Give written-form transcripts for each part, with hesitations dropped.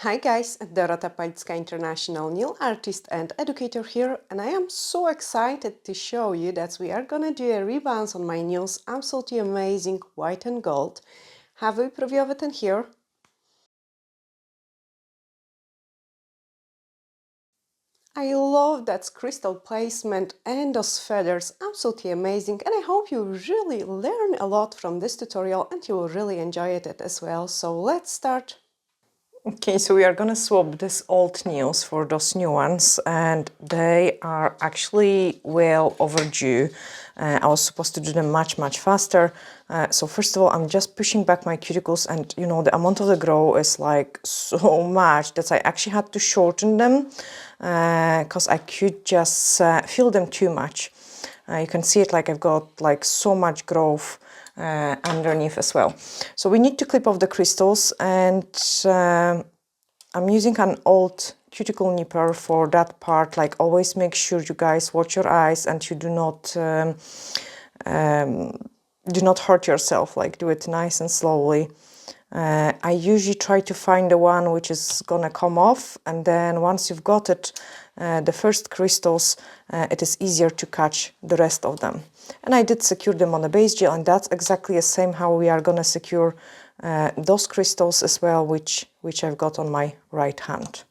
Hi guys, Dorota International nail artist and educator here, and I am so excited to show you that we are gonna do a rebalance on my nails. Absolutely amazing, white and gold. Have a preview of it in here. I love that crystal placement and those feathers, absolutely amazing, and I hope you really learn a lot from this tutorial and you will really enjoy it as well. So let's start. Okay, so we are gonna swap these old nails for those new ones, and they are actually well overdue. I was supposed to do them much faster. So first of all, I'm just pushing back my cuticles, and you know, the amount of the grow is like so much that I actually had to shorten them because I could just feel them too much. You can see it, like I've got like so much growth underneath as well. So we need to clip off the crystals, and I'm using an old cuticle nipper for that part. Like, always make sure you guys watch your eyes and you do not hurt yourself. Like, do it nice and slowly. I usually try to find the one which is gonna come off, and then once you've got it, the first crystals, it is easier to catch the rest of them. And I did secure them on the base gel, and that's exactly the same how we are gonna secure those crystals as well, which I've got on my right hand.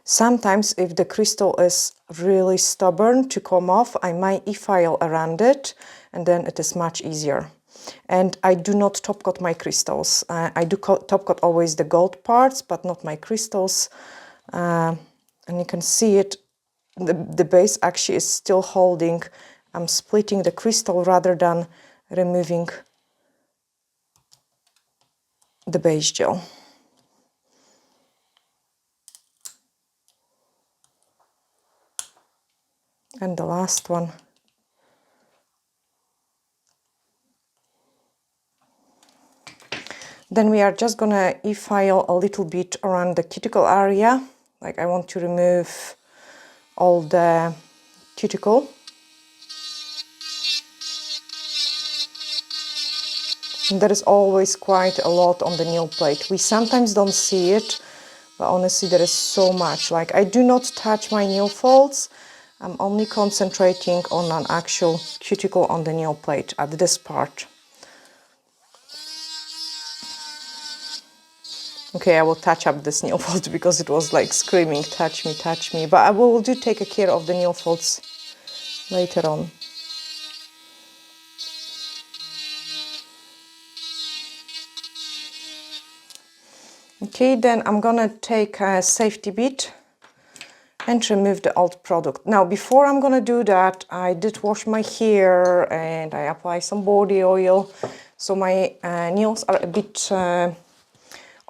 Sometimes if the crystal is really stubborn to come off, I might e-file around it, and then it is much easier. And I do not top coat my crystals. I do top coat always the gold parts, but not my crystals. And you can see it, the base actually is still holding. I'm splitting the crystal rather than removing the base gel. And the last one. Then we are just gonna e-file a little bit around the cuticle area. Like, I want to remove all the cuticle. And there is always quite a lot on the nail plate. We sometimes don't see it, but honestly there is so much. Like, I do not touch my nail folds. I'm only concentrating on an actual cuticle on the nail plate at this part. Okay, I will touch up this nail fold because it was like screaming, touch me, touch me. But I will do take care of the nail folds later on. Okay, then I'm gonna take a safety bit and remove the old product. Now, before I'm gonna do that, I did wash my hair and I apply some body oil. So my nails are a bit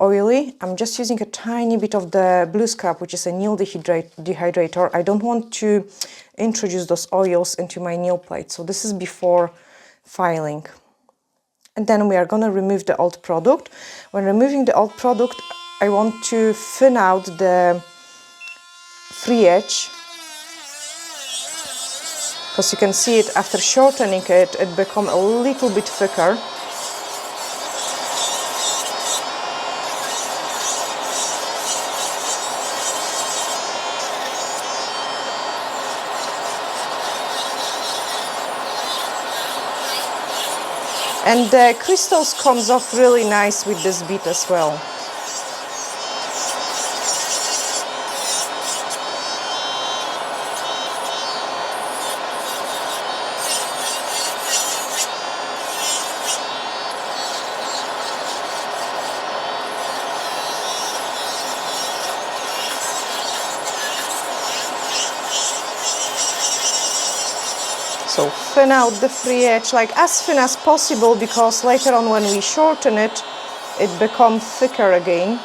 oily. I'm just using a tiny bit of the blue scrub, which is a nail dehydrator. I don't want to introduce those oils into my nail plate. So this is before filing. And then we are gonna remove the old product. When removing the old product, I want to thin out the free edge, because you can see it after shortening it, it becomes a little bit thicker. And the crystals comes off really nice with this bit as well. So thin out the free edge, like as thin as possible, because later on when we shorten it, it becomes thicker again.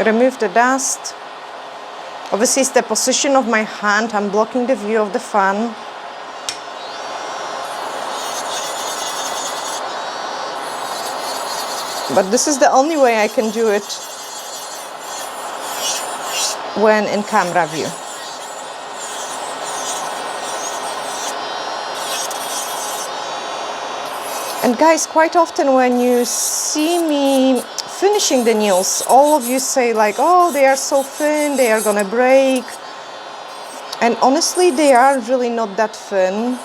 Remove the dust. Obviously it's the position of my hand, I'm blocking the view of the fan. But this is the only way I can do it. when in camera view. And guys, quite often when you see me finishing the nails, all of you say like, oh, they are so thin, they are gonna break. And honestly, they are really not that thin.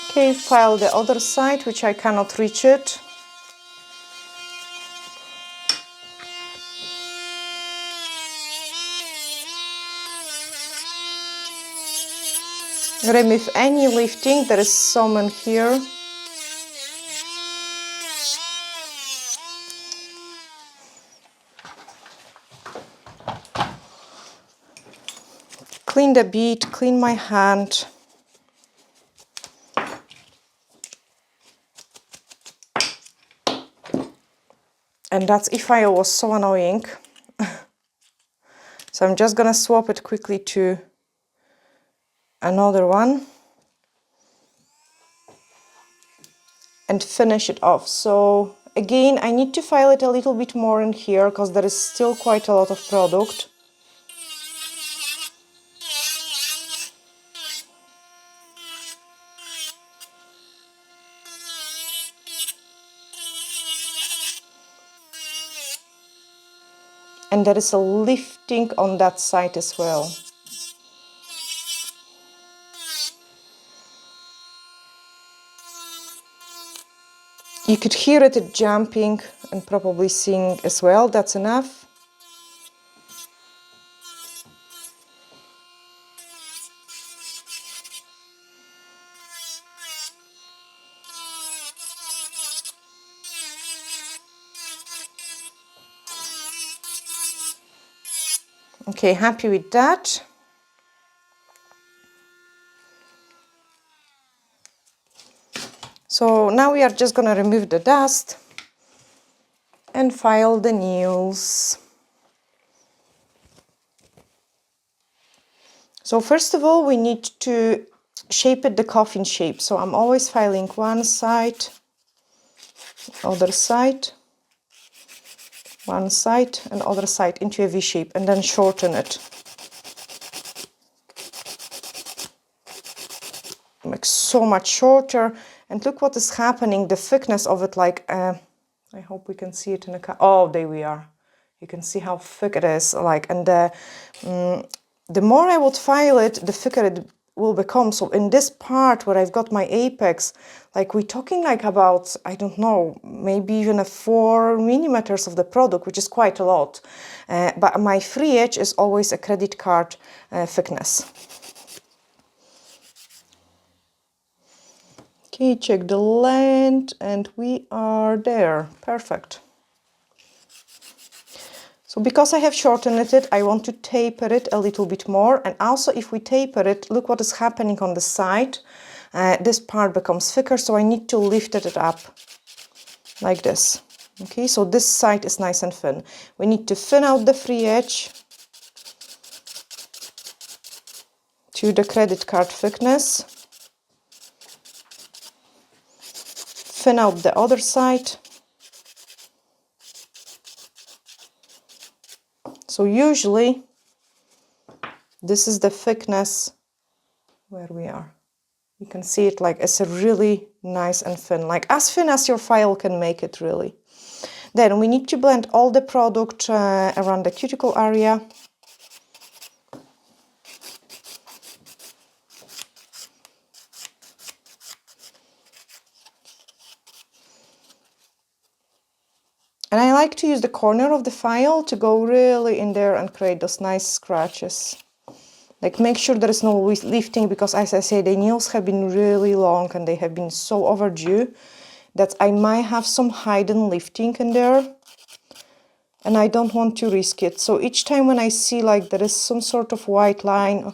Okay, file the other side, which I cannot reach it. Remove any lifting, there is some in here. Clean the bead, clean my hand. And that e-file was so annoying. So I'm just gonna swap it quickly to another one and finish it off. So again, I need to file it a little bit more in here because there is still quite a lot of product. And there is a lifting on that side as well. You could hear it jumping and probably sing as well. That's enough. Okay, happy with that. So now we are just gonna remove the dust and file the nails. So first of all, we need to shape it the coffin shape. So I'm always filing one side, other side, one side and other side into a V shape and then shorten it. Make so much shorter. And look what is happening, the thickness of it, like, I hope we can see it in the oh, there we are. You can see how thick it is, like, and the more I would file it, the thicker it will become. So in this part where I've got my apex, like we're talking like about, I don't know, maybe even a 4 millimeters of the product, which is quite a lot. But my free edge is always a credit card thickness. Okay, check the length and we are there. Perfect. So because I have shortened it, I want to taper it a little bit more. And also if we taper it, look what is happening on the side. This part becomes thicker, so I need to lift it up like this. Okay, so this side is nice and thin. We need to thin out the free edge to the credit card thickness. Thin out the other side. So usually this is the thickness where we are. You can see it like it's a really nice and thin, like as thin as your file can make it really. Then we need to blend all the product around the cuticle area. And I like to use the corner of the file to go really in there and create those nice scratches. Like make sure there is no lifting, because as I say, the nails have been really long and they have been so overdue that I might have some hidden lifting in there. and I don't want to risk it. So each time when I see like there is some sort of white line,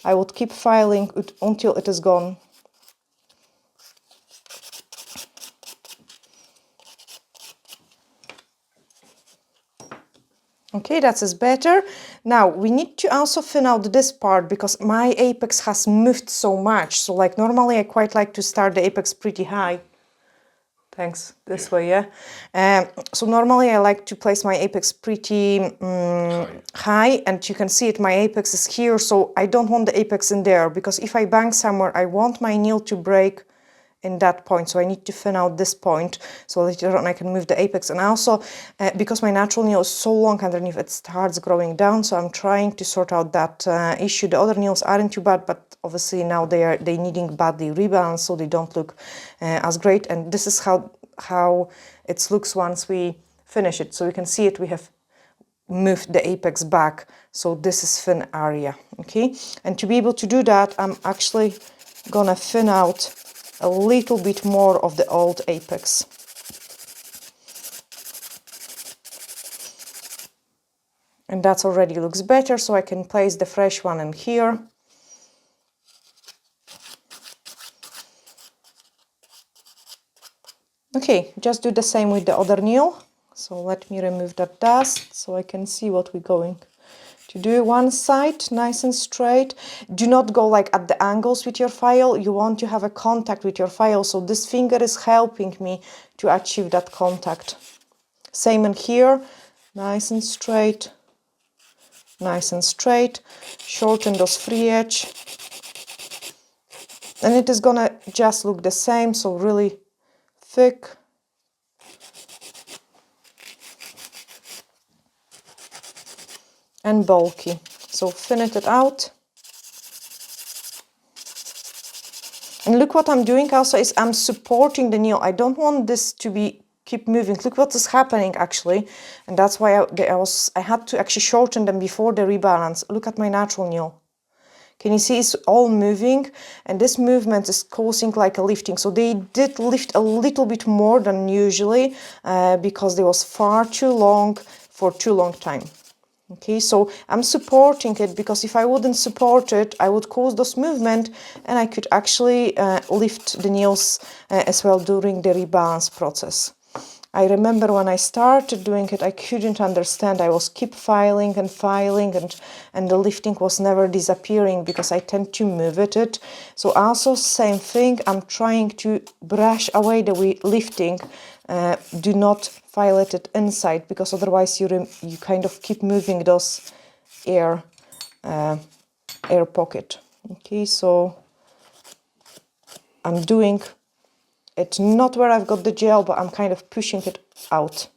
I would keep filing it until it is gone. Okay, that is better. Now we need to also thin out this part because my apex has moved so much. So like normally I quite like to start the apex pretty high. Thanks, this way, yeah. So normally I like to place my apex pretty high, and you can see it, my apex is here, so I don't want the apex in there, because if I bang somewhere, I want my nail to break in that point, so I need to thin out this point so later on I can move the apex. And also because my natural nail is so long underneath, it starts growing down, so I'm trying to sort out that issue. The other nails aren't too bad, but obviously now they needing badly rebalance, so they don't look as great. And this is how it looks once we finish it. So you can see it, we have moved the apex back, so this is thin area. Okay, and to be able to do that, I'm actually gonna thin out a little bit more of the old apex. And that already looks better, so I can place the fresh one in here. Okay, just do the same with the other nail. So let me remove that dust so I can see what we're going to do. One side nice and straight. Do not go like at the angles with your file. You want to have a contact with your file, so this finger is helping me to achieve that contact. Same in here, nice and straight, nice and straight. Shorten those free edge, and it is gonna just look the same, so really thick. And bulky. So thin it out. And look what I'm doing also is I'm supporting the nail. I don't want this to be keep moving. Look what is happening actually. And that's why I had to actually shorten them before the rebalance. Look at my natural nail. Can you see it's all moving? And this movement is causing like a lifting. So they did lift a little bit more than usually because they was far too long for too long time. Okay, so I'm supporting it because if I wouldn't support it, I would cause those movement, and I could actually lift the nails as well during the rebalance process. I remember when I started doing it, I couldn't understand. I was keep filing, and the lifting was never disappearing because I tend to move it. So also same thing, I'm trying to brush away the lifting. Do not file it inside, because otherwise you kind of keep moving those air pocket. Okay, so I'm doing it not where I've got the gel, but I'm kind of pushing it out.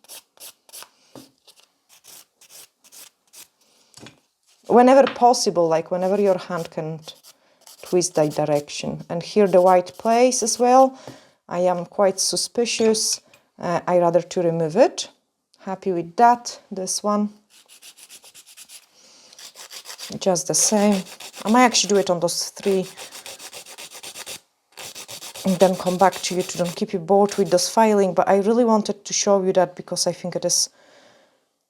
Whenever possible, like whenever your hand can twist that direction. And here the white place as well, I am quite suspicious. I rather to remove it. Happy with that, this one. Just the same. I might actually do it on those three and then come back to you to don't keep you bored with this filing, but I really wanted to show you that because I think it is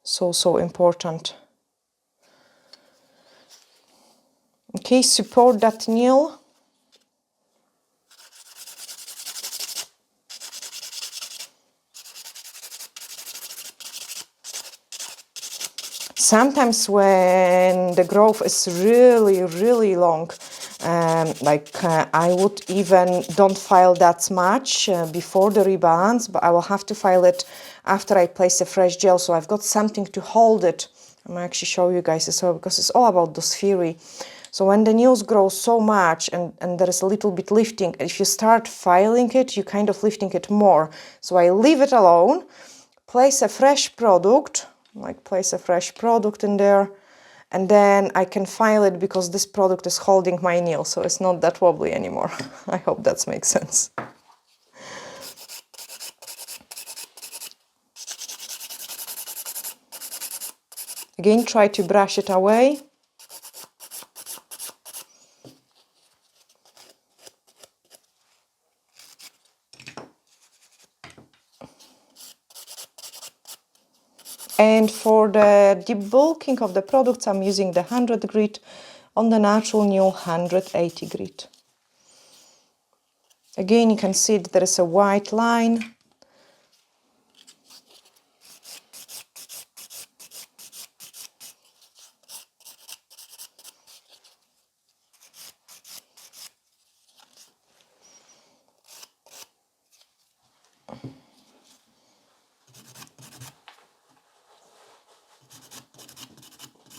so important. Okay, support that nail. Sometimes when the growth is really long, I would even don't file that much before the rebalance, but I will have to file it after I place a fresh gel, so I've got something to hold it. I'm gonna actually show you guys as well, because it's all about this theory. So when the nails grow so much and there is a little bit lifting, if you start filing it, you kind of lifting it more. So I leave it alone, place a fresh product, place a fresh product in there, and then I can file it because this product is holding my nail, so it's not that wobbly anymore. I hope that makes sense. Again, try to brush it away. And for the debulking of the products, I'm using the 100 grit, on the natural nail 180 grit. Again, you can see that there is a white line.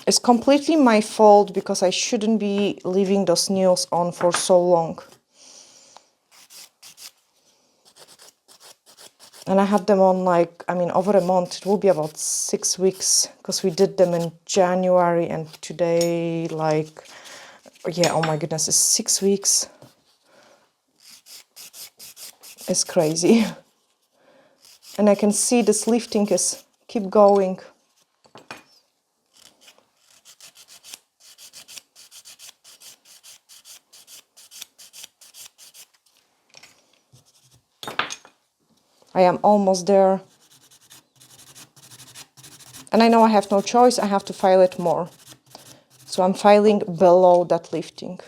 It's completely my fault because I shouldn't be leaving those nails on for so long. And I had them on like, I mean, over a month. It will be about 6 weeks because we did them in January and today, like, yeah, oh my goodness, it's 6 weeks. It's crazy. And I can see this lifting is keep going. I am almost there. And I know I have no choice, I have to file it more. So I'm filing below that lifting.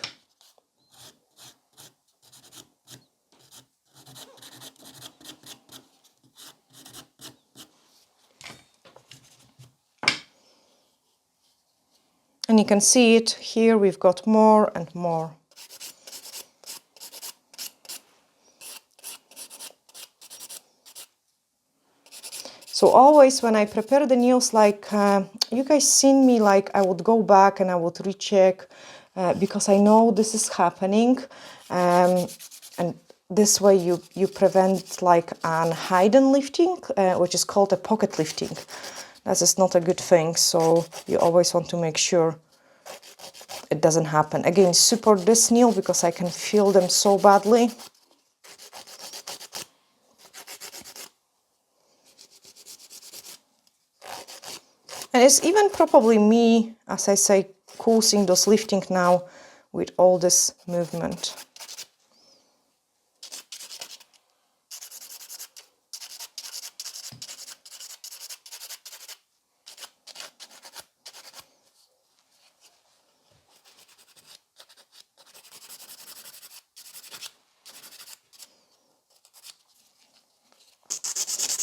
And you can see it here, we've got more and more. So always when I prepare the nails, like you guys seen me, like I would go back and I would recheck because I know this is happening, and this way you prevent like an hidden lifting, which is called a pocket lifting. That is not a good thing, so you always want to make sure it doesn't happen. Again, support this nail because I can feel them so badly. And it's even probably me, as I say, causing those lifting now with all this movement.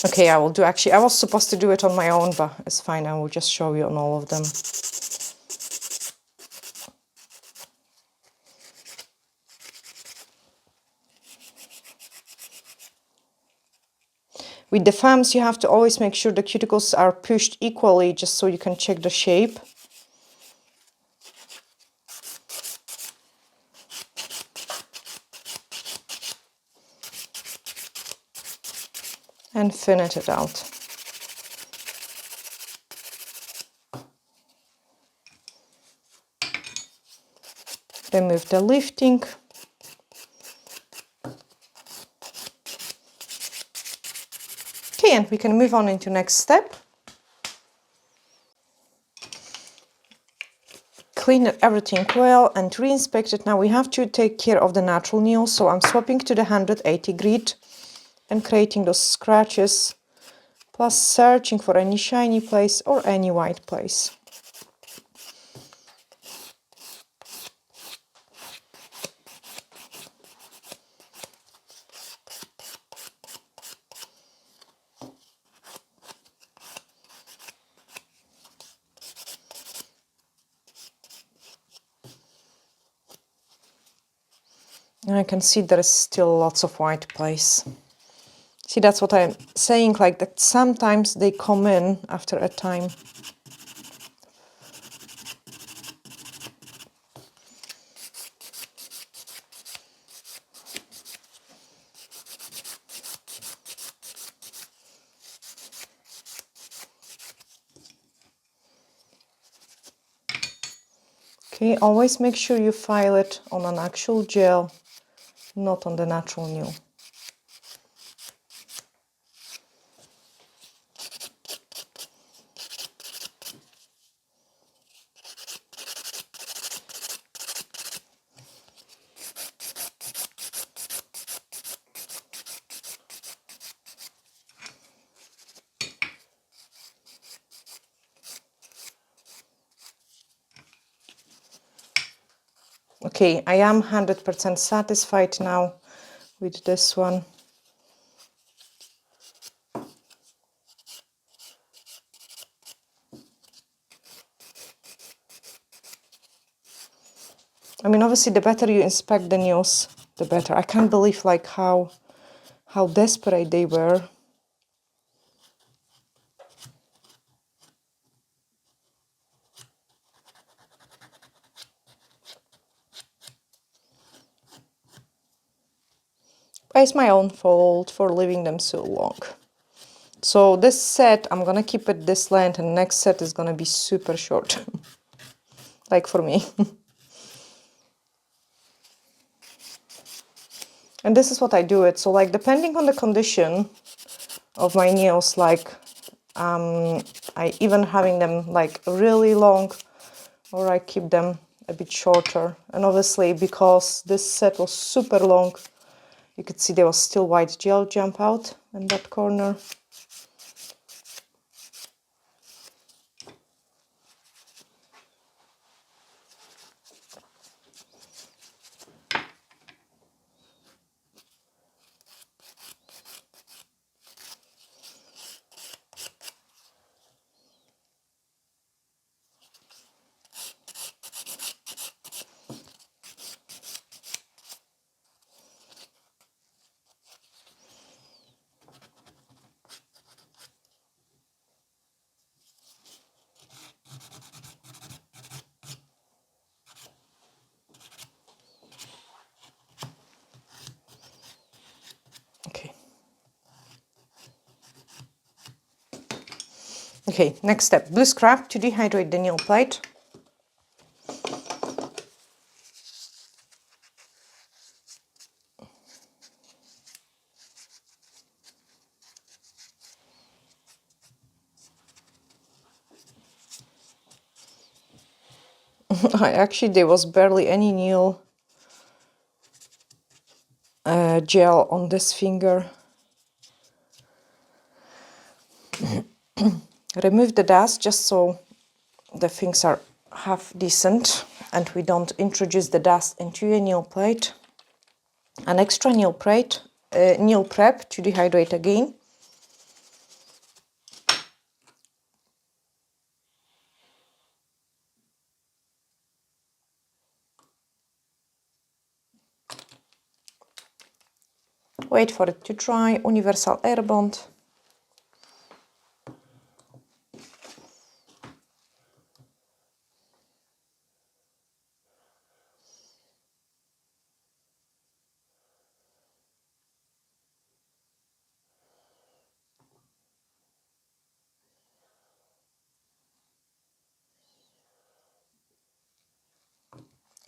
Okay, I will do, actually, I was supposed to do it on my own, but it's fine, I will just show you on all of them. With the thumbs, you have to always make sure the cuticles are pushed equally, just so you can check the shape. And thin it out. Remove the lifting. Okay, and we can move on into next step. Clean everything well and re-inspect it. Now we have to take care of the natural nail, so I'm swapping to the 180 grit and creating those scratches, plus searching for any shiny place or any white place. And I can see there is still lots of white place. See, that's what I'm saying, like that sometimes they come in after a time. Okay, always make sure you file it on an actual gel, not on the natural nail. Okay, I am 100% satisfied now with this one. I mean, obviously, the better you inspect the nails, the better. I can't believe like how desperate they were. It's my own fault for leaving them so long. So this set, I'm gonna keep it this length, and the next set is gonna be super short. Like for me. And this is what I do it. So like depending on the condition of my nails, like I even having them like really long, or I keep them a bit shorter. And obviously because this set was super long, you could see there was still white gel jump out in that corner. Okay. Okay, next step, blue scrap to dehydrate the nail plate. Actually, there was barely any nail gel on this finger. Remove the dust just so the things are half decent and we don't introduce the dust into a nail plate. An extra nail prep to dehydrate again. Wait for it to dry. Universal air bond.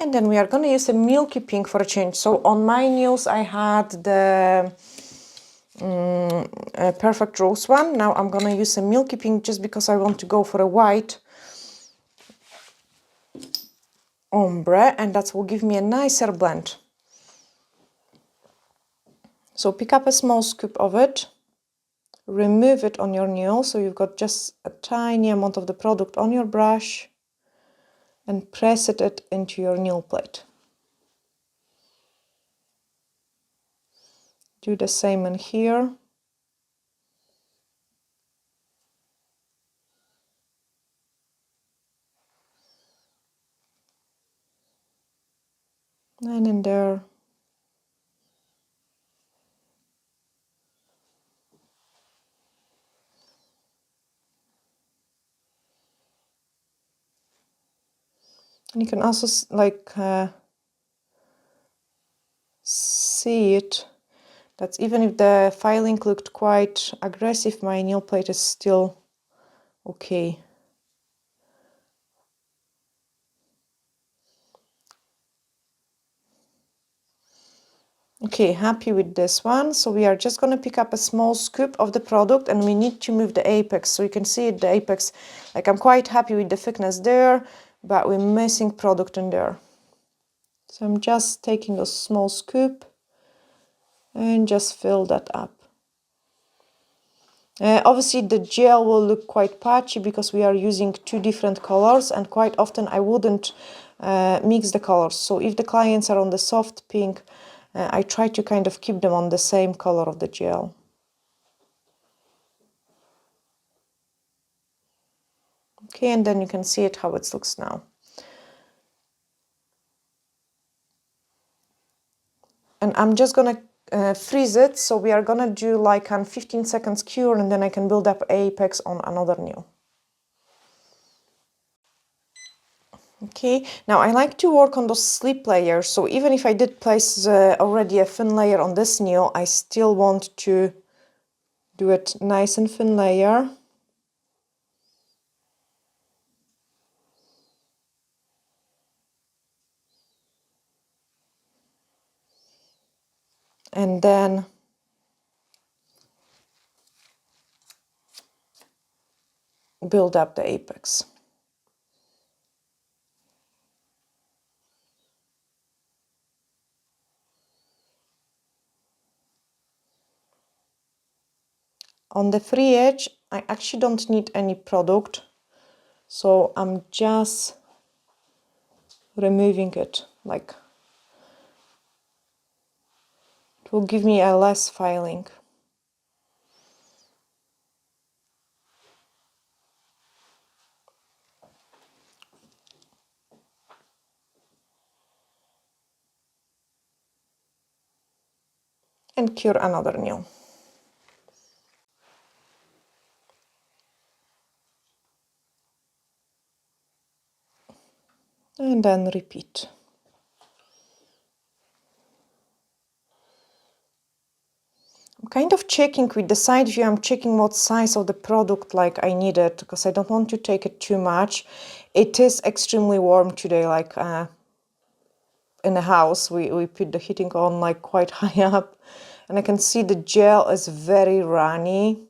And then we are going to use a milky pink for a change. So on my nails I had the perfect rose one. Now I'm going to use a milky pink just because I want to go for a white ombre, and that will give me a nicer blend. So pick up a small scoop of it, remove it on your nail so you've got just a tiny amount of the product on your brush, and press it into your nail plate. Do the same in here. And in there. And you can also see it. That's even if the filing looked quite aggressive, my nail plate is still okay. Okay, happy with this one. So we are just going to pick up a small scoop of the product, and we need to move the apex. So you can see the apex, like I'm quite happy with the thickness there, but we're missing product in there. So I'm just taking a small scoop and just fill that up. Obviously the gel will look quite patchy because we are using two different colors, and quite often I wouldn't mix the colors. So if the clients are on the soft pink, I try to kind of keep them on the same color of the gel. Okay, and then you can see it how it looks now. And I'm just gonna freeze it, so we are gonna do like a 15 seconds cure, and then I can build up apex on another nail. Okay, now I like to work on those slip layers, so even if I did place already a thin layer on this nail, I still want to do it nice and thin layer. And then build up the apex. On the free edge, I actually don't need any product, so I'm just removing it, like it will give me a less filing. And cure another nail. And then repeat. I'm kind of checking with the side view, I'm checking what size of the product like I need it, because I don't want to take it too much. It is extremely warm today, like in the house we put the heating on like quite high up, and I can see the gel is very runny.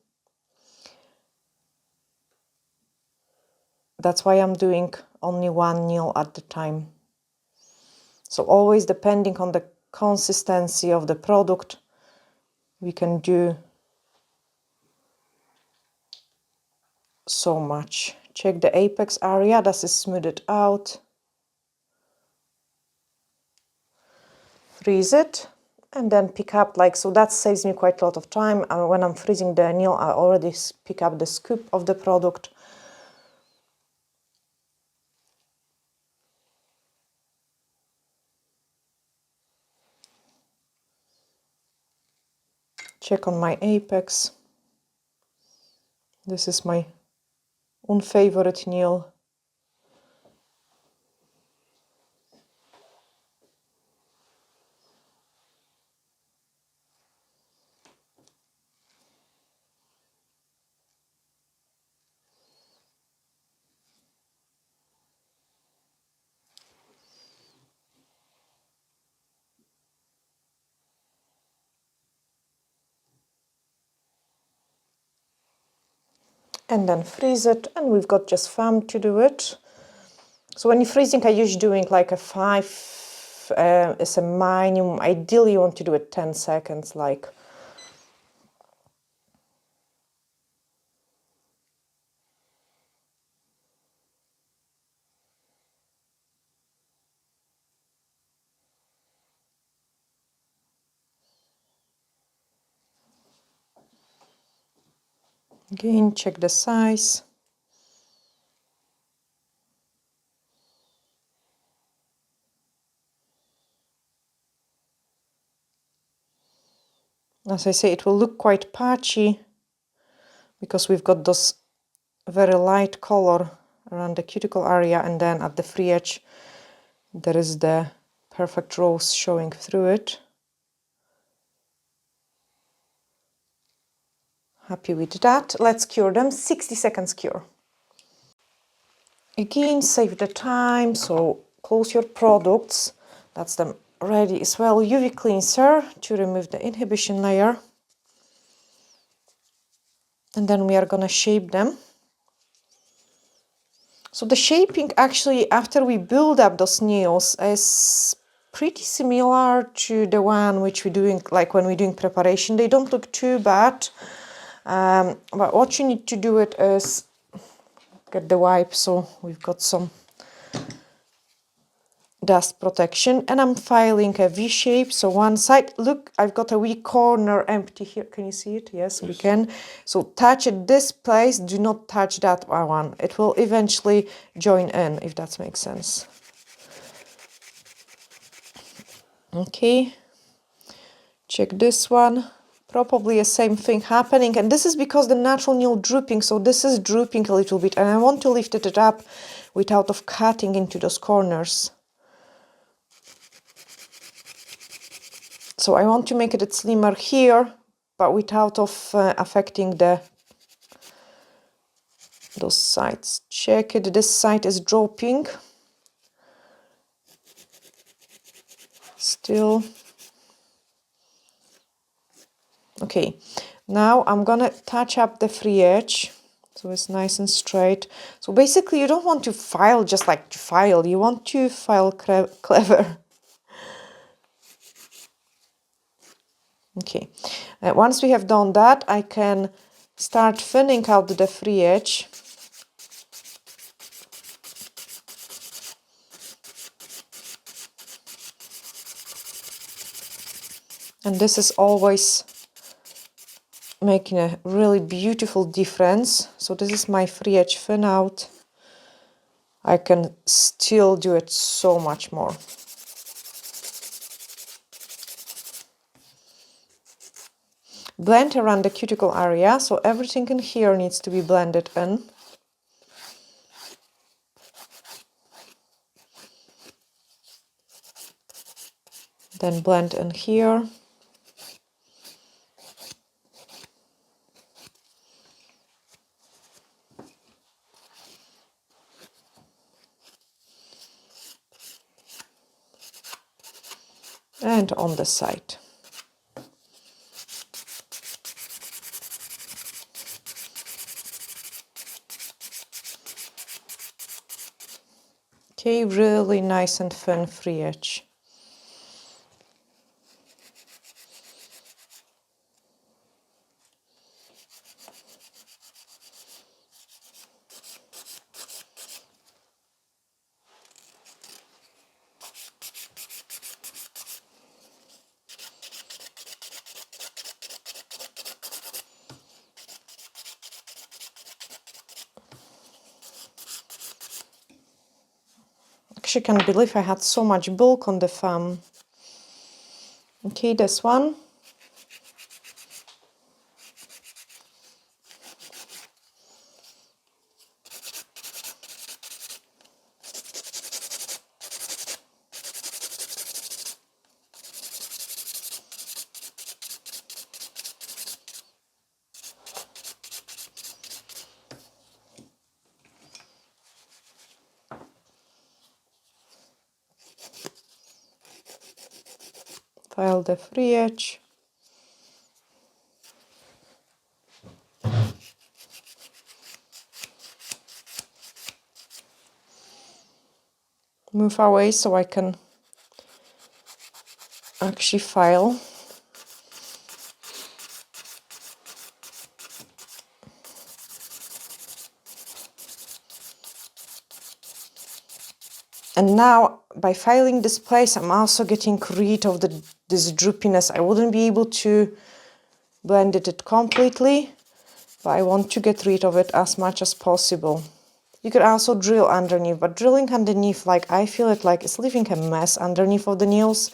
That's why I'm doing only one nail at the time. So always depending on the consistency of the product, we can do so much. Check the apex area, does it smooth it out? Freeze it, and then pick up, like, so that saves me quite a lot of time. When I'm freezing the nail, I already pick up the scoop of the product. Check on my apex. This is my unfavorite nail. And then freeze it, and we've got just thumb to do it. So when you're freezing, I usually doing like a 5 is a minimum. Ideally you want to do it 10 seconds, like. Again, check the size. As I say, it will look quite patchy because we've got those very light color around the cuticle area, and then at the free edge there is the perfect rose showing through it. Happy with that. Let's cure them. 60 seconds cure. Again, save the time, so close your products. That's them ready as well. UV cleanser to remove the inhibition layer. And then we are gonna shape them. So the shaping actually, after we build up those nails, is pretty similar to the one which we're doing, like when we're doing preparation. They don't look too bad. But what you need to do it is get the wipe, so we've got some dust protection, and I'm filing a V shape. So one side, look, I've got a wee corner empty here. Can you see it? Yes, we can. So touch at this place, do not touch that one. It will eventually join in, if that makes sense. Okay, check this one. Probably the same thing happening, and this is because the natural nail drooping, so this is drooping a little bit, and I want to lift it up without of cutting into those corners. So I want to make it slimmer here, but without of affecting those sides. Check it, this side is dropping. Still. Okay, now I'm gonna touch up the free edge so it's nice and straight. So basically you don't want to file just like to file, you want to file clever. Okay, once we have done that, I can start thinning out the free edge. And this is always making a really beautiful difference. So this is my free edge thin out. I can still do it so much more. Blend around the cuticle area, so everything in here needs to be blended in. Then blend in here. And on the side. Okay, really nice and thin free edge. Actually, can't believe I had so much bulk on the thumb. Okay, this one. File the free edge. Move away so I can actually file. And now, by filing this place, I'm also getting rid of this droopiness. I wouldn't be able to blend it completely, but I want to get rid of it as much as possible. You could also drill underneath, but drilling underneath, like I feel it like it's leaving a mess underneath of the nails,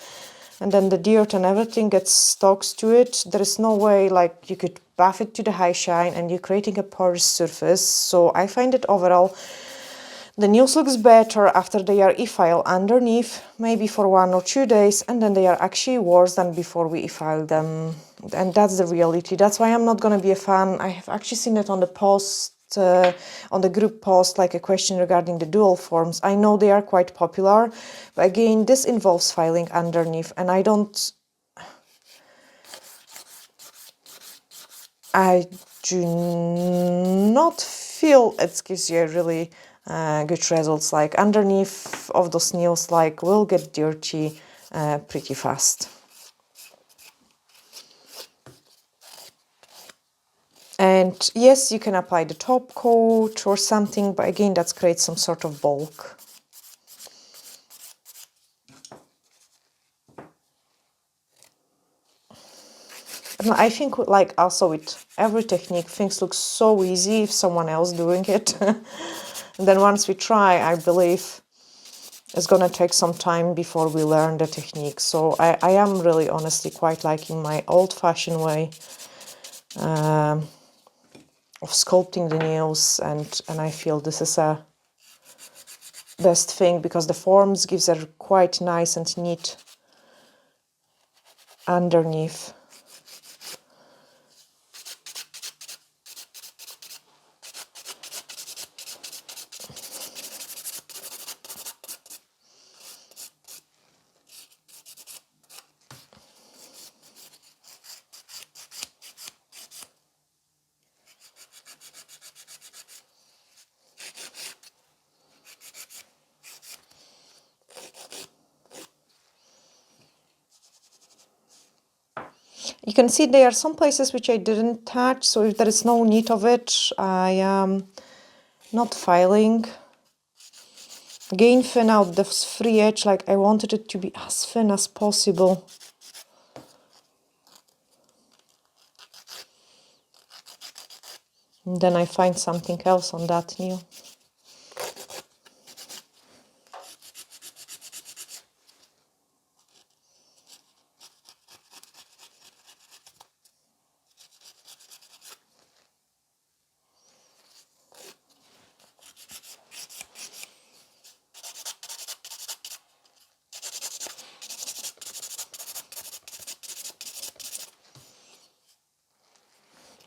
and then the dirt and everything gets stuck to it. There is no way like you could buff it to the high shine and you're creating a porous surface. So I find it overall the nails looks better after they are e-filed underneath, maybe for 1 or 2 days, and then they are actually worse than before we e-filed them. And that's the reality. That's why I'm not going to be a fan. I have actually seen it on the post, on the group post, like a question regarding the dual forms. I know they are quite popular, but again, this involves filing underneath, and I do not feel it gives you a really good results. Like underneath of those nails like will get dirty pretty fast. And yes, you can apply the top coat or something, but again that creates some sort of bulk. And I think like also with every technique, things look so easy if someone else doing it. And then once we try, I believe it's gonna take some time before we learn the technique. So I am really honestly quite liking my old-fashioned way of sculpting the nails, and I feel this is a best thing because the forms gives a quite nice and neat underneath. You can see there are some places which I didn't touch, so if there is no need of it, I am not filing. Again, thin out the free edge, like I wanted it to be as thin as possible. And then I find something else on that nail.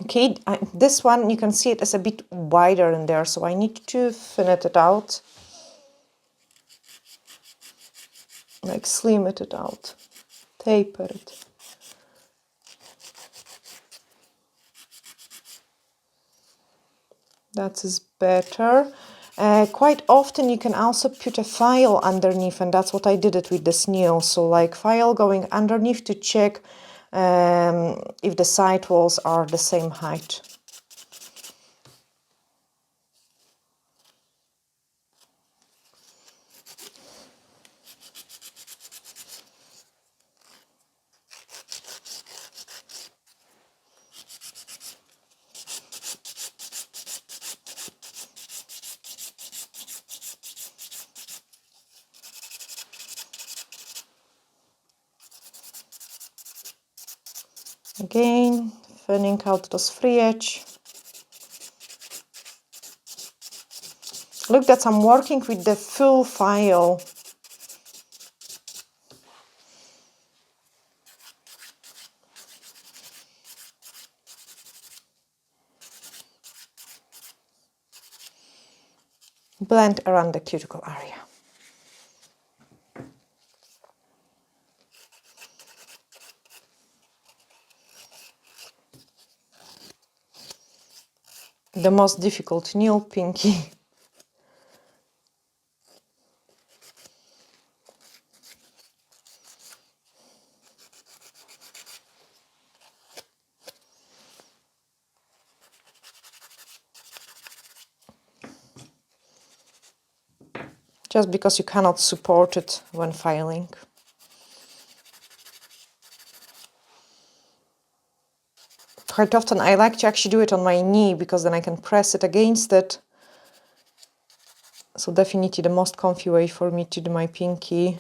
Okay, this one, you can see it is a bit wider in there, so I need to thin it out. Like slim it out, taper it. That is better. Quite often you can also put a file underneath, and that's what I did it with this nail. So like file going underneath to check if the side walls are the same height. Again, thinning out those free edge. Look that I'm working with the full file. Blend around the cuticle area. The most difficult nail, pinky. Just because you cannot support it when filing. Quite often I like to actually do it on my knee because then I can press it against it. So definitely the most comfy way for me to do my pinky.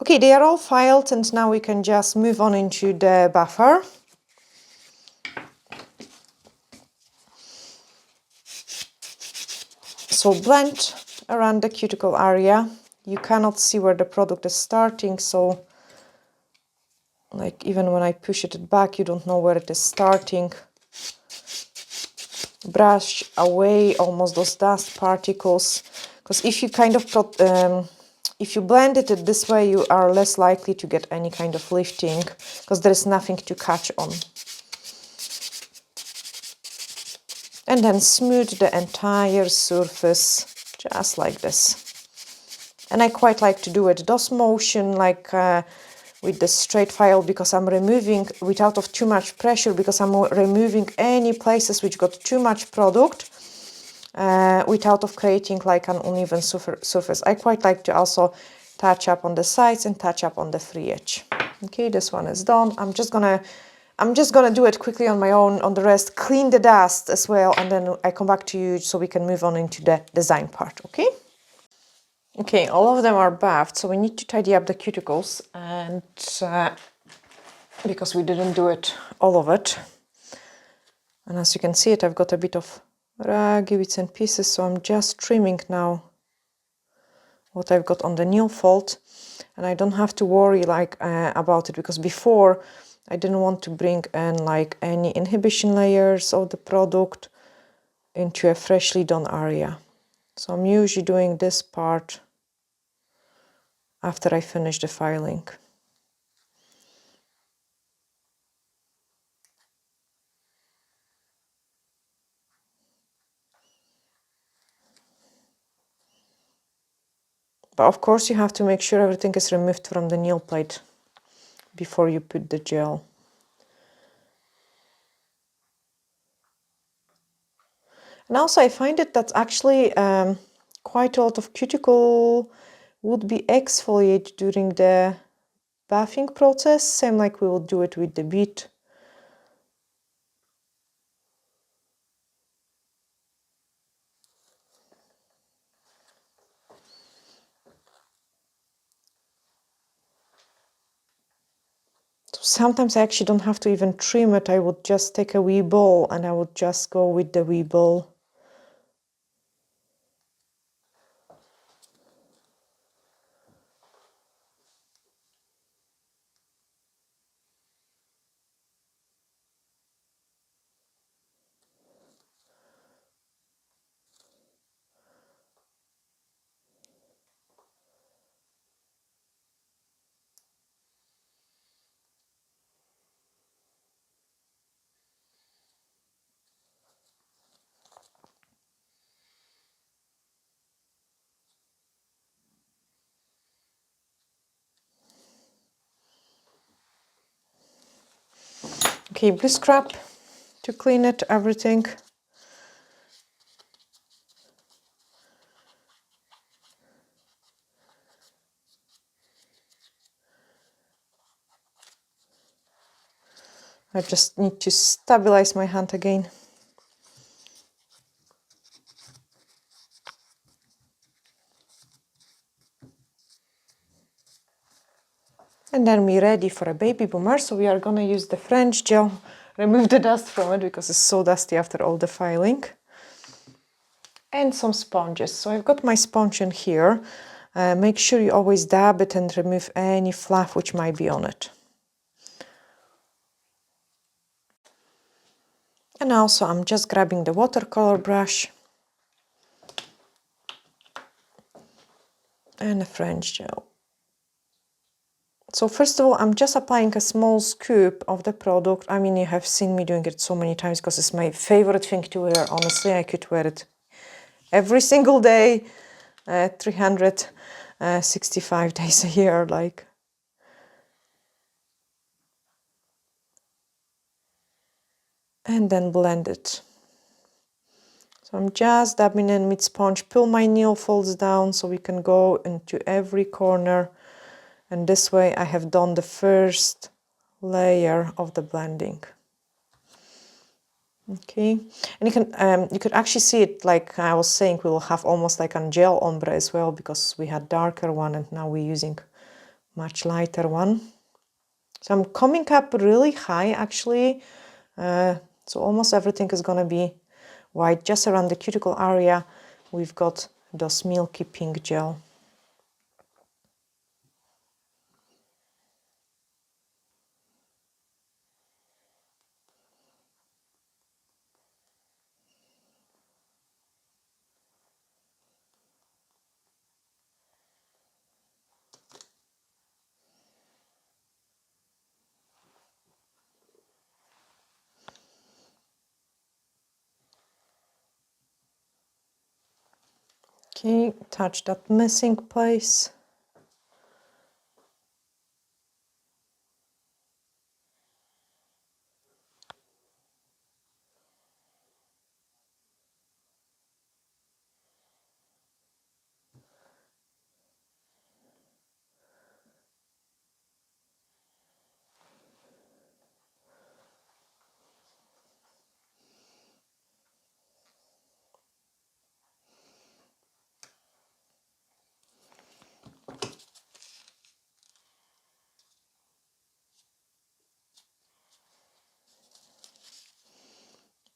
Okay, they are all filed, and now we can just move on into the buffer. So blend around the cuticle area. You cannot see where the product is starting, so like even when I push it back, you don't know where it is starting. Brush away almost those dust particles, because if you kind of if you blend it this way, you are less likely to get any kind of lifting because there is nothing to catch on. And then smooth the entire surface just like this. And I quite like to do it DOS motion, like with the straight file, because I'm removing without of too much pressure, because I'm removing any places which got too much product without of creating like an uneven surface. I quite like to also touch up on the sides and touch up on the free edge. Okay, this one is done. I'm just gonna do it quickly on my own. On the rest, clean the dust as well, and then I come back to you so we can move on into the design part. Okay. Okay, all of them are bathed, so we need to tidy up the cuticles, and because we didn't do it all of it. And as you can see it, I've got a bit of raggy bits and pieces, so I'm just trimming now what I've got on the nail fold, and I don't have to worry like about it, because before I didn't want to bring in like any inhibition layers of the product into a freshly done area. So I'm usually doing this part after I finish the filing. But of course you have to make sure everything is removed from the nail plate before you put the gel. And also I find it that actually quite a lot of cuticle would be exfoliated during the bathing process, same like we will do it with the bead. So sometimes I actually don't have to even trim it. I would just take a wee ball and I would just go with the wee ball. Okay, blue scrap to clean it, everything. I just need to stabilize my hand again. And then we're ready for a baby boomer. So we are gonna use the French gel, remove the dust from it because it's so dusty after all the filing. And some sponges. So I've got my sponge in here. Make sure you always dab it and remove any fluff which might be on it. And also I'm just grabbing the watercolor brush and a French gel. So first of all, I'm just applying a small scoop of the product. I mean, you have seen me doing it so many times because it's my favorite thing to wear. Honestly, I could wear it every single day, 365 days a year, like. And then blend it. So I'm just dabbing in with sponge, pull my nail folds down so we can go into every corner. And this way I have done the first layer of the blending. Okay, and you could actually see it, like I was saying, we will have almost like a gel ombre as well because we had darker one and now we're using much lighter one. So I'm coming up really high actually, so almost everything is gonna be white. Just around the cuticle area we've got those milky pink gel. Okay, touch that missing place.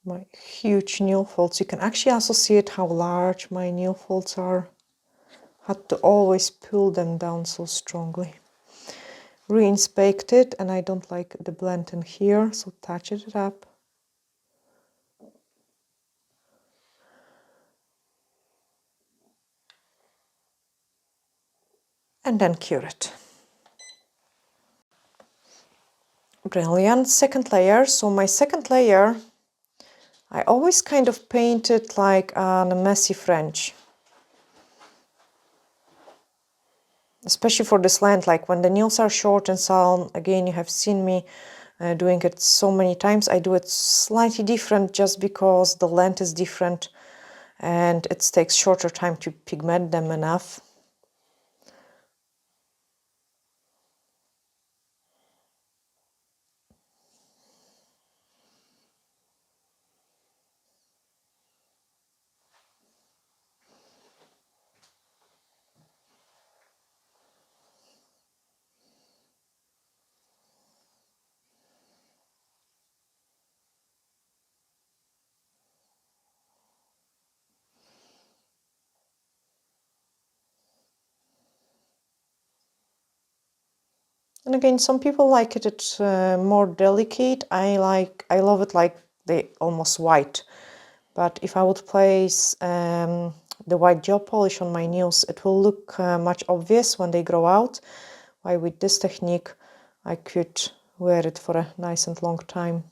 my huge nail folds. You can actually also see it how large my nail folds are. Had to always pull them down so strongly. Re-inspect it, and I don't like the blend in here, so touch it up. And then cure it. Brilliant. Second layer. So my second layer, I always kind of paint it like a messy French. Especially for this length, like when the nails are short and so again, you have seen me doing it so many times. I do it slightly different just because the length is different and it takes shorter time to pigment them enough. And again, some people like it more delicate. I love it like they almost white. But if I would place the white gel polish on my nails, it will look much obvious when they grow out. While with this technique, I could wear it for a nice and long time.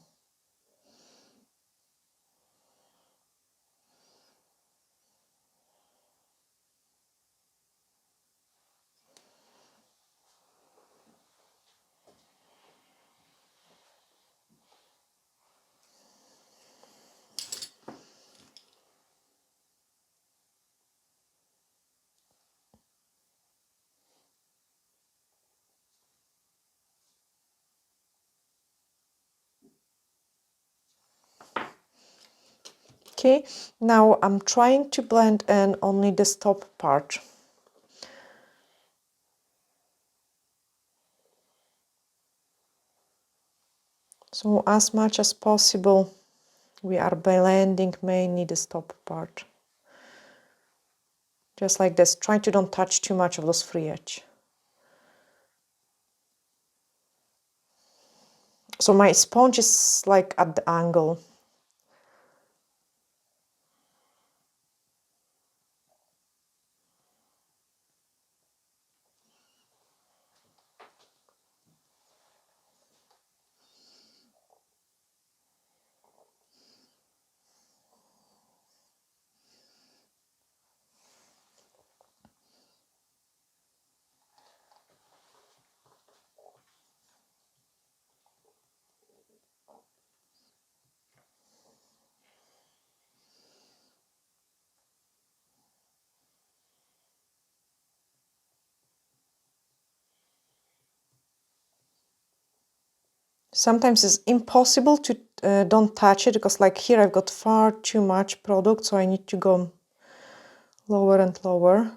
Okay, now I'm trying to blend in only this top part. So as much as possible, we are blending mainly this top part. Just like this, try to don't touch too much of this free edge. So my sponge is like at the angle. Sometimes it's impossible to don't touch it because like here I've got far too much product, so I need to go lower and lower.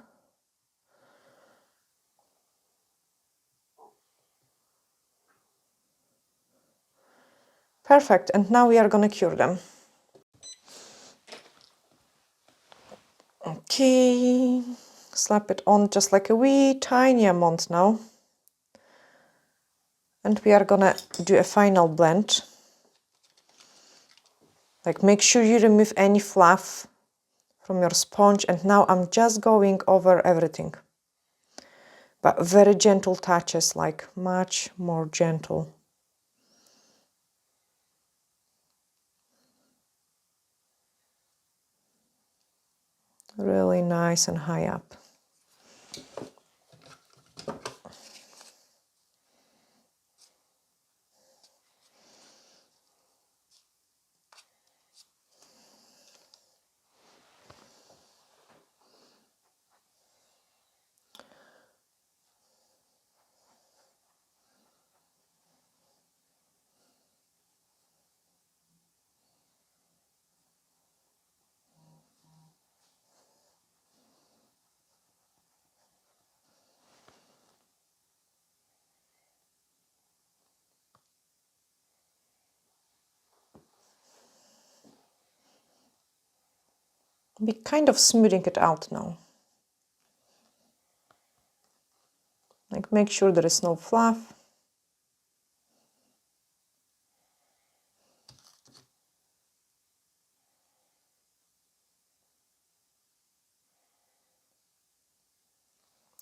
Perfect, and now we are gonna cure them. Okay, slap it on just like a wee tiny amount now. And we are gonna do a final blend. Like make sure you remove any fluff from your sponge, and now I'm just going over everything. But very gentle touches, like much more gentle. Really nice and high up. Be kind of smoothing it out now. Like make sure there is no fluff.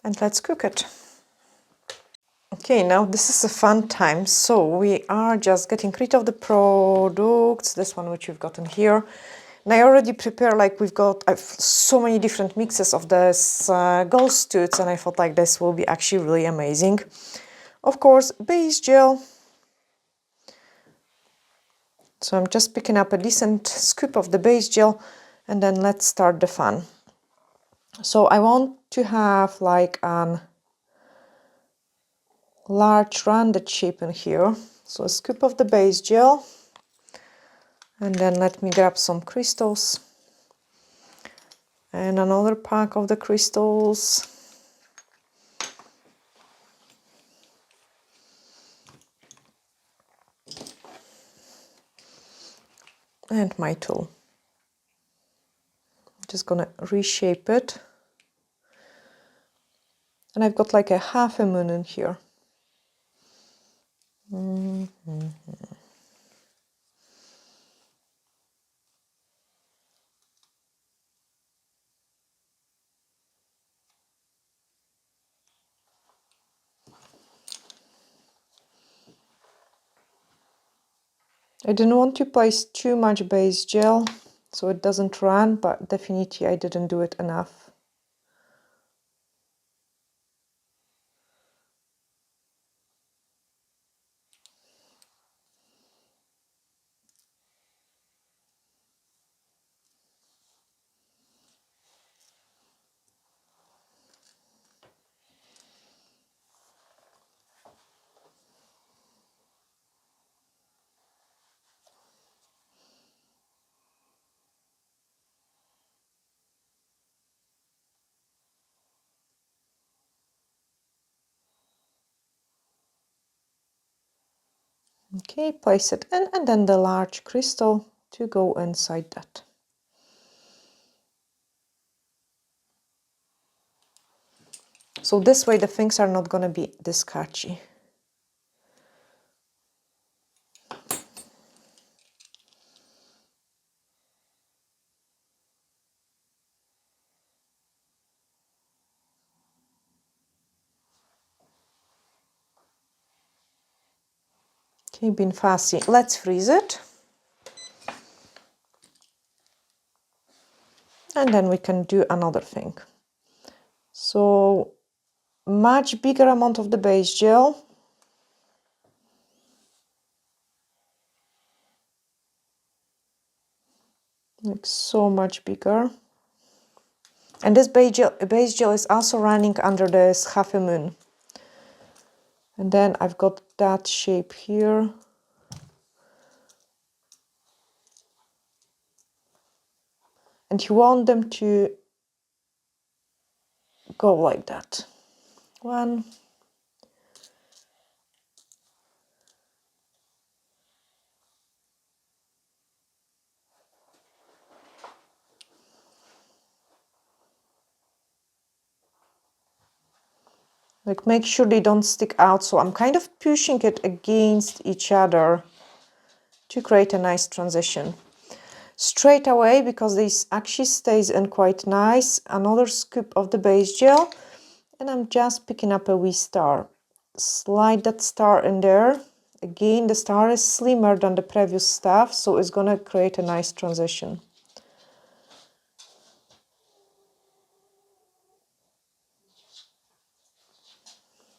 And let's cook it. Okay, now this is a fun time. So we are just getting rid of the products, this one which we've gotten here. And I already prepared, like I've so many different mixes of this ghost tooths, and I thought like this will be actually really amazing. Of course, base gel. So I'm just picking up a decent scoop of the base gel, and then let's start the fun. So I want to have like an large rounded shape in here. So a scoop of the base gel, and then let me grab some crystals and another pack of the crystals. And my tool. Just gonna reshape it. And I've got like a half a moon in here. I didn't want to place too much base gel so it doesn't run, but definitely I didn't do it enough. Okay, place it in, and then the large crystal to go inside that. So this way the things are not going to be this scratchy. Okay, being fussy. Let's freeze it. And then we can do another thing. So much bigger amount of the base gel. Like so much bigger. And this base gel is also running under this half a moon. And then I've got that shape here. And you want them to go like that. One. Like make sure they don't stick out. So I'm kind of pushing it against each other to create a nice transition. Straight away, because this actually stays in quite nice, another scoop of the base gel, and I'm just picking up a wee star. Slide that star in there. Again, the star is slimmer than the previous stuff, so it's gonna create a nice transition.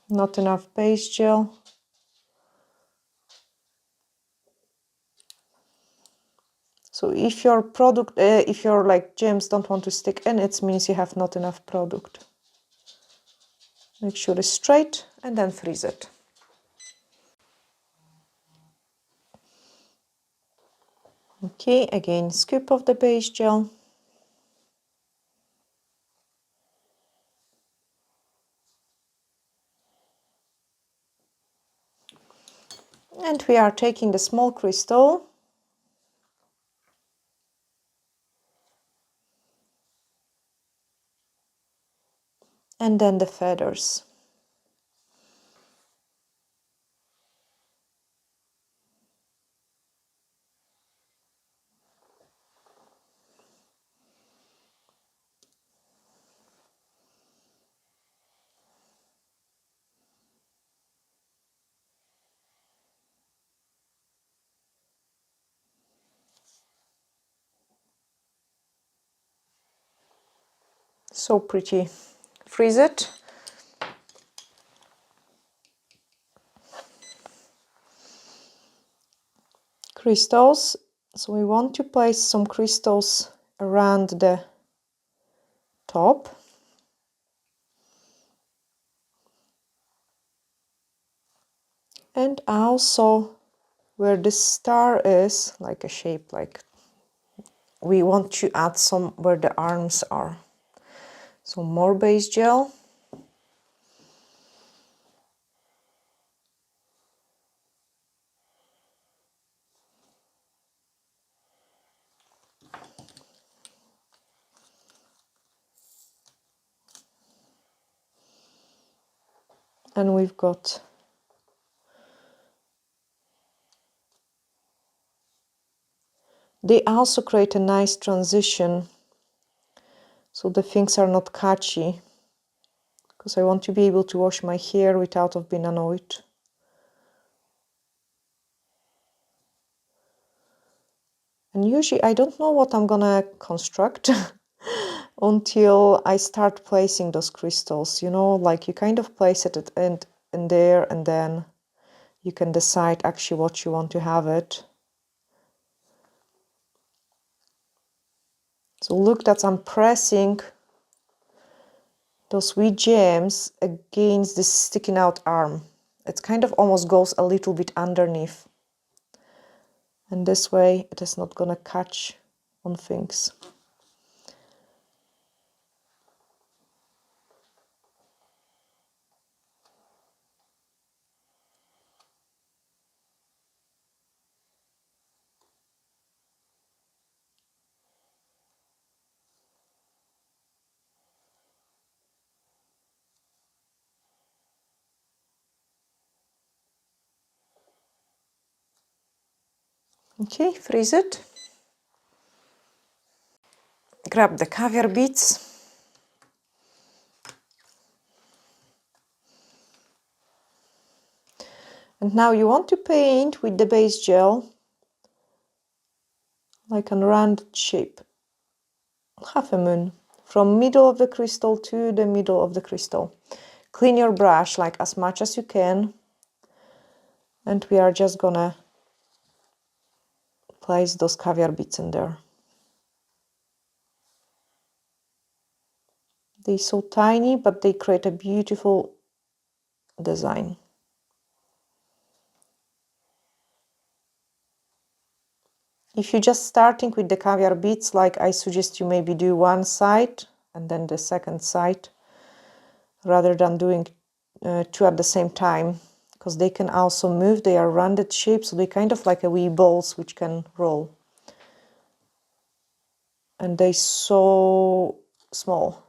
Not enough base gel. So if your product, if your like gems don't want to stick in, it means you have not enough product. Make sure it's straight and then freeze it. Okay, again, scoop of the base gel. And we are taking the small crystal And then the feathers. So pretty. Freeze it. Crystals. So we want to place some crystals around the top. And also where the star is, like a shape, like we want to add some where the arms are. So more base gel. And we've got they also create a nice transition so the things are not catchy, because I want to be able to wash my hair without of being annoyed. And usually I don't know what I'm gonna construct until I start placing those crystals, you know, like you kind of place it at end in there, and then you can decide actually what you want to have it. So look that I'm pressing those wee gems against this sticking out arm. It kind of almost goes a little bit underneath. And this way it is not gonna catch on things. Okay, freeze it. Grab the caviar beads. And now you want to paint with the base gel like a rounded shape, half a moon, from middle of the crystal to the middle of the crystal. Clean your brush like as much as you can, and we are just gonna place those caviar beads in there. They're so tiny, but they create a beautiful design. If you're just starting with the caviar beads, like I suggest you maybe do one side and then the second side, rather than doing two at the same time, because they can also move. They are rounded shapes, so they kind of like a wee balls which can roll. And they're so small.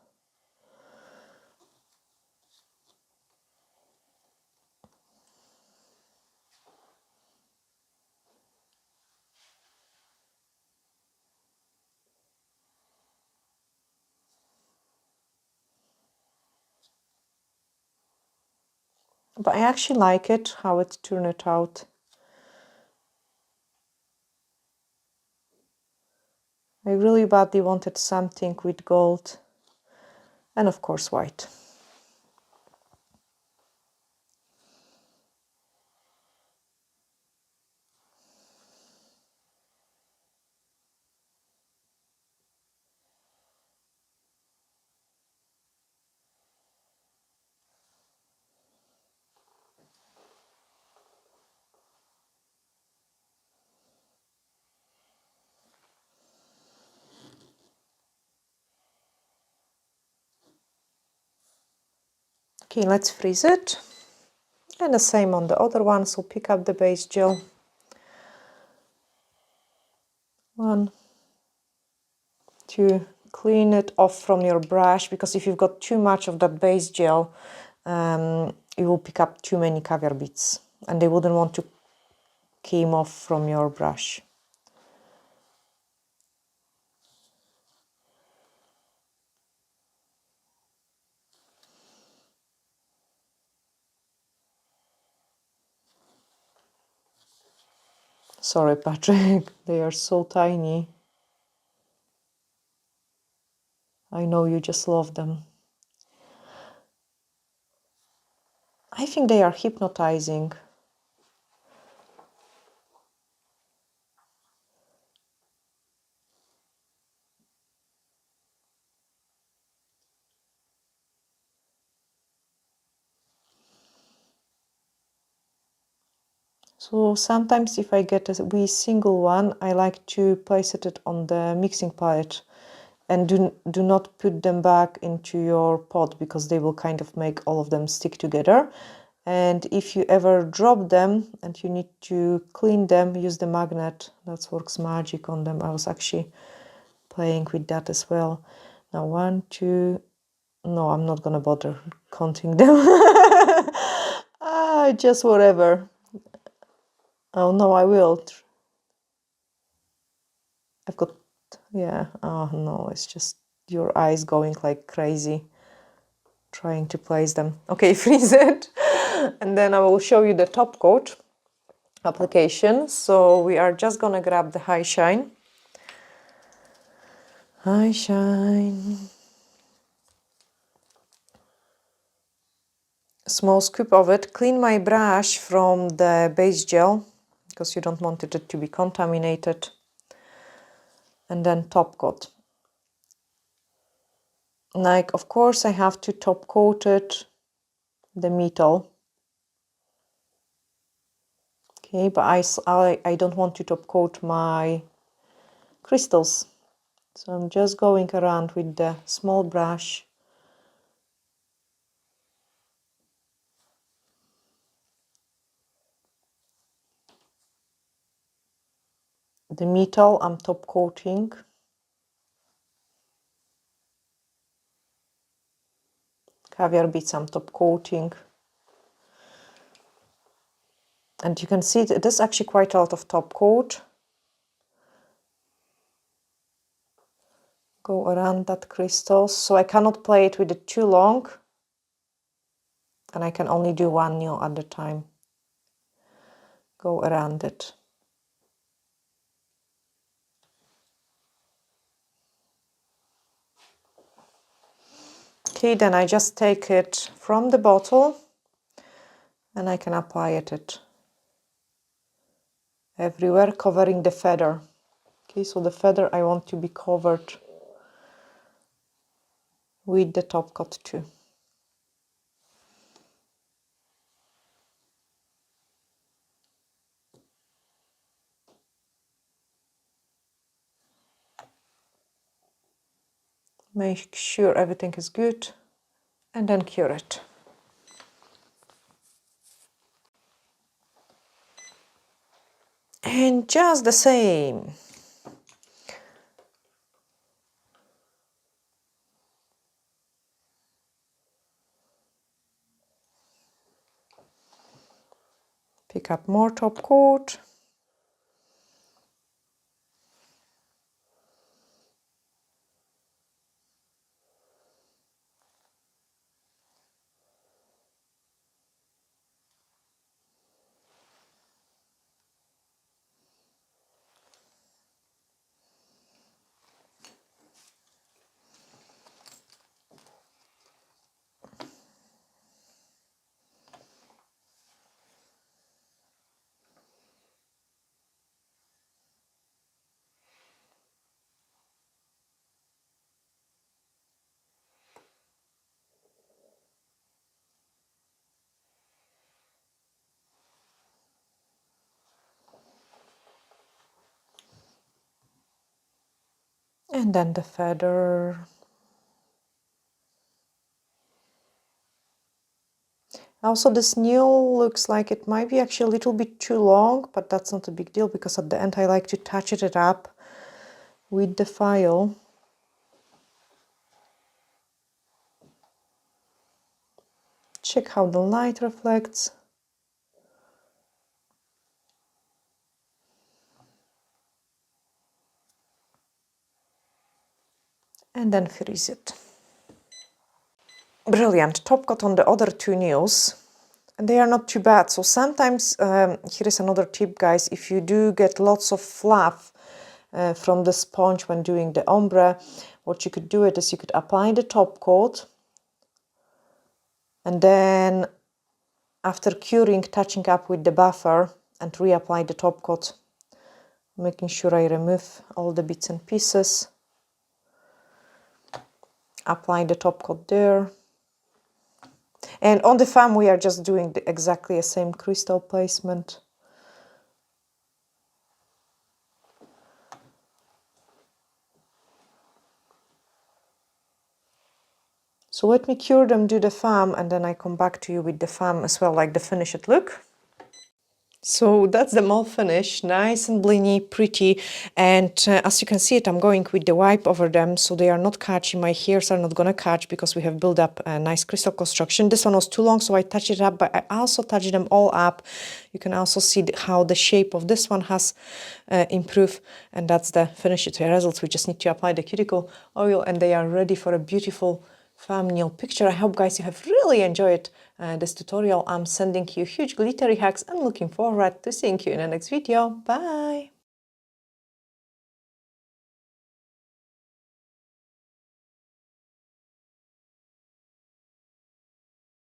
But I actually like it, how it turned out. I really badly wanted something with gold and of course white. Okay, let's freeze it. And the same on the other one, so pick up the base gel. 1, 2, clean it off from your brush, because if you've got too much of that base gel, you will pick up too many caviar bits and they wouldn't want to come off from your brush. Sorry, Patrick, they are so tiny. I know you just love them. I think they are hypnotizing. So sometimes if I get a wee single one, I like to place it on the mixing palette, and do not put them back into your pot, because they will kind of make all of them stick together. And if you ever drop them and you need to clean them, use the magnet. That works magic on them. I was actually playing with that as well. Now 1, 2, no, I'm not gonna bother counting them. Just whatever. Oh no, I will. I've got, yeah, oh no, it's just your eyes going like crazy trying to place them. Okay, freeze it. And then I will show you the top coat application. So we are just gonna grab the high shine. High shine. Small scoop of it. Clean my brush from the base gel, because you don't want it to be contaminated. And then top coat. Like, of course, I have to top coat it, the metal. Okay, but I don't want to top coat my crystals. So I'm just going around with the small brush. The metal I'm top coating. Caviar bits I'm top coating. And you can see that there's actually quite a lot of top coat. Go around that crystal. So I cannot play it with it too long. And I can only do one nail at a time. Go around it. Okay, then I just take it from the bottle and I can apply it everywhere, covering the feather. Okay, so the feather I want to be covered with the top coat too. Make sure everything is good and then cure it. And just the same. Pick up more top coat. And then the feather. Also, this nail looks like it might be actually a little bit too long, but that's not a big deal, because at the end I like to touch it up with the file. Check how the light reflects. And then freeze it. Brilliant. Top coat on the other two nails. And they are not too bad. So sometimes, here is another tip, guys. If you do get lots of fluff from the sponge when doing the ombre, what you could do is you could apply the top coat. And then after curing, touching up with the buffer and reapply the top coat. Making sure I remove all the bits and pieces. Apply the top coat there. And on the fan, we are just doing exactly the same crystal placement. So let me cure them, do the fan, and then I come back to you with the fan as well, like the finished look. So that's them all finished, nice and blingy, pretty, and as you can see it, I'm going with the wipe over them, so they are not catchy. My hairs are not gonna catch because we have built up a nice crystal construction. This one was too long, so I touched it up, but I also touched them all up. You can also see how the shape of this one has improved, and that's the finished results. We just need to apply the cuticle oil, and they are ready for a beautiful thumbnail picture. I hope, guys, you have really enjoyed this tutorial. I'm sending you huge glittery hugs and looking forward to seeing you in the next video. Bye!